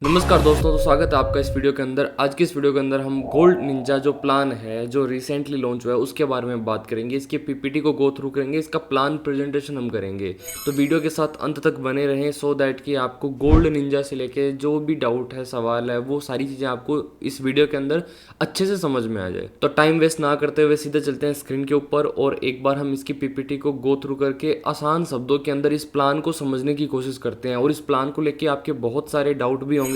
नमस्कार दोस्तों, तो स्वागत है आपका इस वीडियो के अंदर। आज की इस वीडियो के अंदर हम गोल्ड निंजा जो प्लान है जो रिसेंटली लॉन्च हुआ है उसके बारे में बात करेंगे। इसके पीपीटी को गो थ्रू करेंगे, इसका प्लान प्रेजेंटेशन हम करेंगे। तो वीडियो के साथ अंत तक बने रहें सो दैट कि आपको गोल्ड निंजा से लेके जो भी डाउट है, सवाल है, वो सारी चीज़ें आपको इस वीडियो के अंदर अच्छे से समझ में आ जाए। तो टाइम वेस्ट ना करते हुए सीधे चलते हैं स्क्रीन के ऊपर और एक बार हम इसकी पीपीटी को गो थ्रू करके आसान शब्दों के अंदर इस प्लान को समझने की कोशिश करते हैं। और इस प्लान को लेके आपके बहुत सारे डाउट भी होंगे,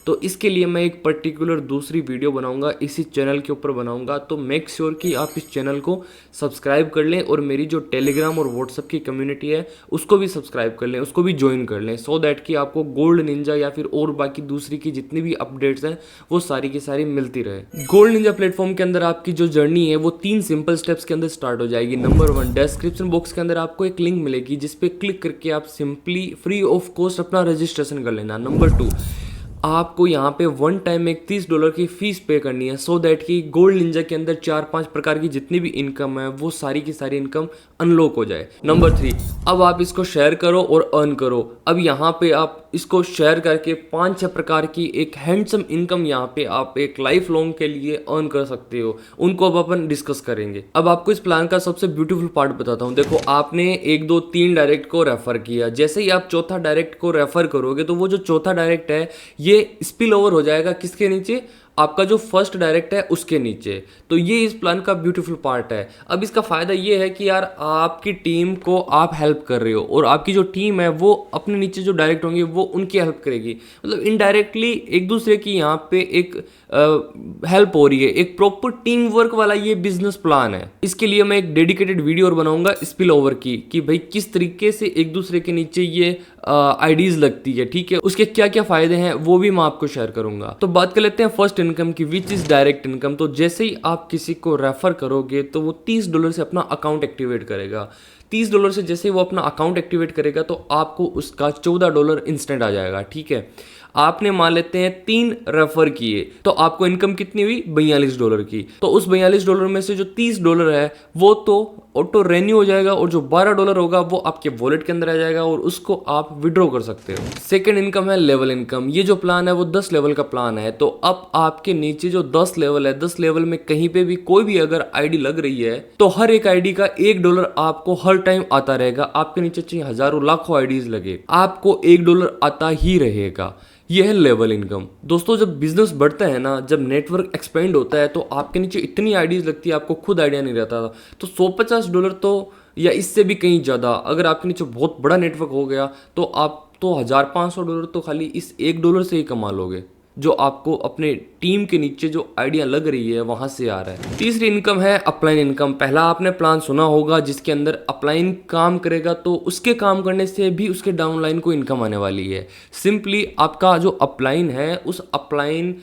तो इसके लिए मैं एक पर्टिकुलर दूसरी वीडियो बनाऊंगा, इसी चैनल के ऊपर बनाऊंगा। तो मेक श्योर कि आप इस चैनल को सब्सक्राइब कर लें और मेरी जो टेलीग्राम और व्हाट्सएप की कम्युनिटी है उसको भी सब्सक्राइब कर लें, उसको भी ज्वाइन कर लें, सो दैट कि आपको गोल्ड निंजा या फिर और बाकी दूसरी की जितनी भी अपडेट्स हैं वो सारी की सारी मिलती रहे। गोल्ड निंजा प्लेटफॉर्म के अंदर आपकी जो जर्नी है वो 3 सिंपल स्टेप्स के अंदर स्टार्ट हो जाएगी। नंबर 1, डिस्क्रिप्शन बॉक्स के अंदर आपको एक लिंक मिलेगी जिसपे क्लिक करके आप सिंपली फ्री ऑफ कॉस्ट अपना रजिस्ट्रेशन कर लेना। नंबर 2, आपको यहाँ पे वन टाइम में $30 की फीस पे करनी है, सो दैट कि गोल्ड निंजा के अंदर 4-5 प्रकार की जितनी भी इनकम है वो सारी की सारी इनकम अनलॉक हो जाए। नंबर 3, अब आप इसको शेयर करो और अर्न करो। अब यहाँ पे आप इसको शेयर करके 5-6 प्रकार की एक हैंडसम इनकम यहाँ पे आप एक लाइफ लॉन्ग के लिए अर्न कर सकते हो। उनको अब अपन डिस्कस करेंगे। अब आपको इस प्लान का सबसे ब्यूटीफुल पार्ट बताता हूँ। देखो, आपने 1 2 3 डायरेक्ट को रेफर किया, जैसे ही आप चौथा डायरेक्ट को रेफर करोगे तो वो जो चौथा डायरेक्ट है ये स्पिल ओवर हो जाएगा किसके नीचे? आपका जो फर्स्ट डायरेक्ट है उसके नीचे। तो ये इस प्लान का ब्यूटीफुल पार्ट है। अब इसका फायदा ये है कि यार आपकी टीम को आप हेल्प कर रहे हो और आपकी जो टीम है वो अपने नीचे जो डायरेक्ट होंगे वो उनकी हेल्प करेगी। मतलब इनडायरेक्टली एक दूसरे की यहाँ पे एक हेल्प हो रही है। एक प्रॉपर टीम वर्क वाला ये बिजनेस प्लान है। इसके लिए मैं एक डेडिकेटेड वीडियो और बनाऊंगा स्पिल ओवर की, कि भाई किस तरीके से एक दूसरे के नीचे ये आईडीज लगती है, ठीक है, उसके क्या क्या फायदे हैं वो भी मैं आपको शेयर करूंगा। तो बात कर लेते हैं फर्स्ट इनकम की, विच इज डायरेक्ट इनकम। तो जैसे ही आप किसी को रेफर करोगे तो वो $30 से अपना अकाउंट एक्टिवेट करेगा। $30 से जैसे ही वो अपना अकाउंट एक्टिवेट करेगा तो आपको उसका $14 इंस्टेंट आ जाएगा, ठीक है। आपने मान लेते हैं 3 रेफर किए तो आपको इनकम कितनी हुई? $42 की। तो उस $42 में से जो $30 है वो तो ऑटो रेन्यू हो जाएगा और जो $12 होगा वो आपके वॉलेट के अंदर आ जाएगा और उसको आप विड्रॉ कर सकते हो। सेकंड इनकम है लेवल इनकम। ये जो प्लान है वो 10 लेवल का प्लान है। तो अब आपके नीचे जो 10 लेवल है, 10 लेवल में कहीं पे भी कोई भी अगर आईडी लग रही है तो हर एक आईडी का $1 आपको हर टाइम आता रहेगा। आपके नीचे चाहे हजारों लाखों आईडीज लगे, आपको $1 आता ही रहेगा। यह है लेवल इनकम। दोस्तों, जब बिजनेस बढ़ता है ना, जब नेटवर्क एक्सपेंड होता है तो आपके नीचे इतनी आईडीज लगती है, आपको खुद आइडिया नहीं रहता था। तो $150 तो या इससे भी कहीं ज़्यादा अगर आपके नीचे बहुत बड़ा नेटवर्क हो गया तो आप तो $1500 तो खाली इस $1 से ही कमा लोगे, जो आपको अपने टीम के नीचे जो आइडिया लग रही है वहां से आ रहा है। तीसरी इनकम है अपलाइन इनकम। पहला आपने प्लान सुना होगा जिसके अंदर अपलाइन काम करेगा तो उसके काम करने से भी उसके डाउनलाइन को इनकम आने वाली है। सिंपली आपका जो अपलाइन है उस अपलाइन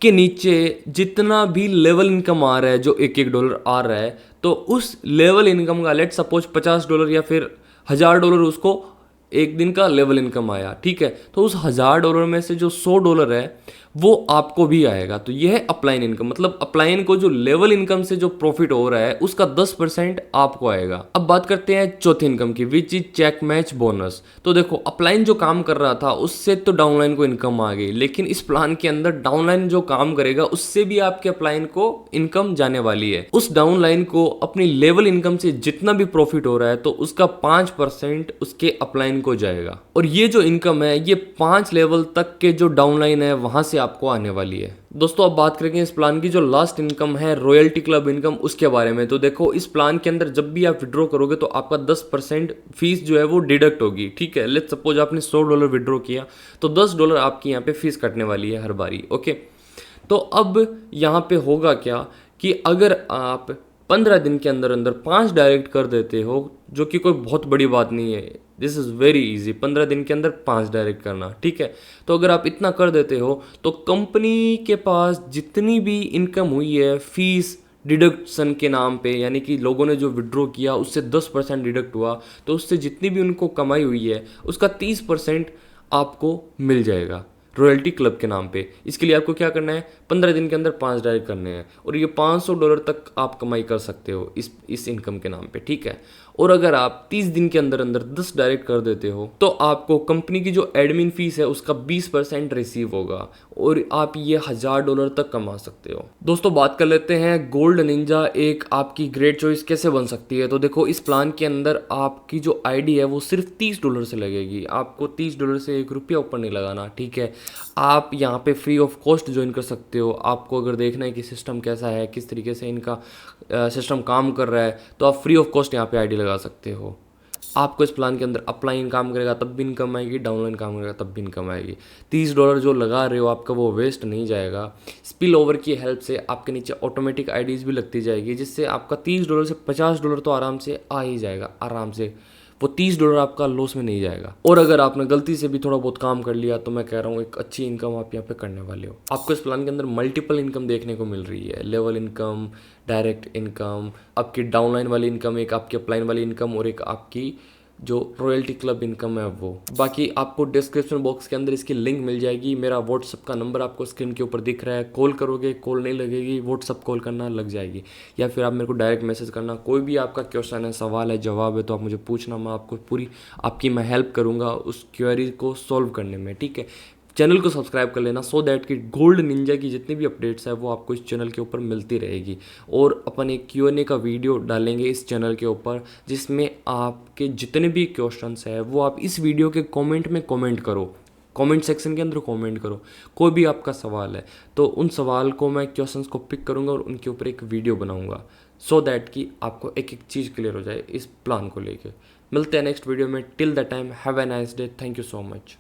के नीचे जितना भी लेवल इनकम आ रहा है, जो $1 आ रहा है, तो उस लेवल इनकम का लेट सपोज $50 या फिर $1000 उसको एक दिन का लेवल इनकम आया, ठीक है। तो उस $1000 में से जो $100 है वो आपको भी आएगा। तो यह है अपलाइन इनकम। मतलब अपलाइन को जो लेवल इनकम से जो प्रॉफिट हो रहा है उसका 10% आपको आएगा। अब बात करते हैं चौथी इनकम की, which is check match bonus. तो देखो, अपलाइन जो काम कर रहा था उससे तो डाउनलाइन को इनकम आ गई, लेकिन इस प्लान के अंदर डाउनलाइन जो काम करेगा उससे भी आपके अपलाइन को इनकम जाने वाली है। उस डाउनलाइन को अपनी लेवल इनकम से जितना भी प्रॉफिट हो रहा है तो उसका 5% उसके अपलाइन को जाएगा। और ये जो इनकम है ये 5 लेवल तक के जो डाउनलाइन है वहां से आपको आने वाली है। दोस्तों, अब बात करेंगे इस प्लान की जो लास्ट इनकम है, रॉयल्टी क्लब इनकम, उसके बारे में। तो देखो, इस प्लान के अंदर जब भी आप विड्रॉ करोगे तो आपका 10% फीस जो है वो डिडक्ट होगी, ठीक है। लेट्स सपोज आपने $100 विड्रॉ किया तो $10 आपकी यहाँ पे फीस कटने वाली है हर बारी, ओके। तो अब यहाँ पे होगा क्या कि अगर आप 15 दिन के अंदर अंदर 5 डायरेक्ट कर देते हो, जो कि कोई बहुत बड़ी बात नहीं है, दिस इज़ वेरी इजी, 15 दिन के अंदर 5 डायरेक्ट करना, ठीक है। तो अगर आप इतना कर देते हो तो कंपनी के पास जितनी भी इनकम हुई है फीस डिडक्शन के नाम पे, यानी कि लोगों ने जो विड्रॉ किया उससे 10% डिडक्ट हुआ, तो उससे जितनी भी उनको कमाई हुई है उसका 30% आपको मिल जाएगा। रॉयल्टी क्लब के नाम पे। इसके लिए आपको क्या करना है, 15 दिन के अंदर 5 डायरेक्ट करने हैं और ये $500 तक आप कमाई कर सकते हो इस इनकम के नाम पे, ठीक है। और अगर आप 30 दिन के अंदर अंदर 10 डायरेक्ट कर देते हो तो आपको कंपनी की जो एडमिन फीस है उसका 20% रिसीव होगा और आप ये $1000 तक कमा सकते हो। दोस्तों बात कर लेते हैं गोल्ड निंजा एक आपकी ग्रेट चॉइस कैसे बन सकती है। तो देखो इस प्लान के अंदर आपकी जो आईडी है वो सिर्फ $30 से लगेगी, आपको $30 से ₹1 ऊपर नहीं लगाना, ठीक है। आप यहाँ पे फ्री ऑफ कॉस्ट ज्वाइन कर सकते हो। आपको अगर देखना है कि सिस्टम कैसा है, किस तरीके से इनका सिस्टम काम कर रहा है, तो आप फ्री ऑफ कॉस्ट यहाँ पे आईडी लगा सकते हो। आपको इस प्लान के अंदर अपलाइन काम करेगा तब भी इनकम आएगी, डाउनलाइन काम करेगा तब भी इनकम आएगी। $30 जो लगा रहे हो आपका वो वेस्ट नहीं जाएगा। स्पिल ओवर की हेल्प से आपके नीचे ऑटोमेटिक आईडीज़ भी लगती जाएगी, जिससे आपका $30 से $50 तो आराम से आ ही जाएगा, आराम से। वो $30 आपका लॉस में नहीं जाएगा। और अगर आपने गलती से भी थोड़ा बहुत काम कर लिया तो मैं कह रहा हूँ एक अच्छी इनकम आप यहाँ पे करने वाले हो। आपको इस प्लान के अंदर मल्टीपल इनकम देखने को मिल रही है, लेवल इनकम, डायरेक्ट इनकम, आपकी डाउनलाइन वाली इनकम, एक आपकी अपलाइन वाली इनकम और एक आपकी जो रॉयल्टी क्लब इनकम है वो। बाकी आपको डिस्क्रिप्शन बॉक्स के अंदर इसकी लिंक मिल जाएगी। मेरा व्हाट्सअप का नंबर आपको स्क्रीन के ऊपर दिख रहा है, कॉल करोगे, कॉल नहीं लगेगी, व्हाट्सअप कॉल करना लग जाएगी, या फिर आप मेरे को डायरेक्ट मैसेज करना। कोई भी आपका क्वेश्चन है, सवाल है, जवाब है तो आप मुझे पूछना, मैं आपको पूरी आपकी मैं हेल्प करूँगा उस क्वेरी को सॉल्व करने में, ठीक है। चैनल को सब्सक्राइब कर लेना सो दैट कि गोल्ड निंजा की जितनी भी अपडेट्स है वो आपको इस चैनल के ऊपर मिलती रहेगी। और अपन एक Q&A का वीडियो डालेंगे इस चैनल के ऊपर, जिसमें आपके जितने भी क्वेश्चंस है वो आप इस वीडियो के कमेंट में कमेंट करो, कमेंट सेक्शन के अंदर कमेंट करो। कोई भी आपका सवाल है तो उन सवाल को मैं क्वेश्चंस को पिक करूँगा और उनके ऊपर एक वीडियो बनाऊँगा, सो दैट कि आपको एक एक चीज़ क्लियर हो जाए इस प्लान को लेके। मिलते हैं नेक्स्ट वीडियो में। Till the time have a nice day, thank you so much.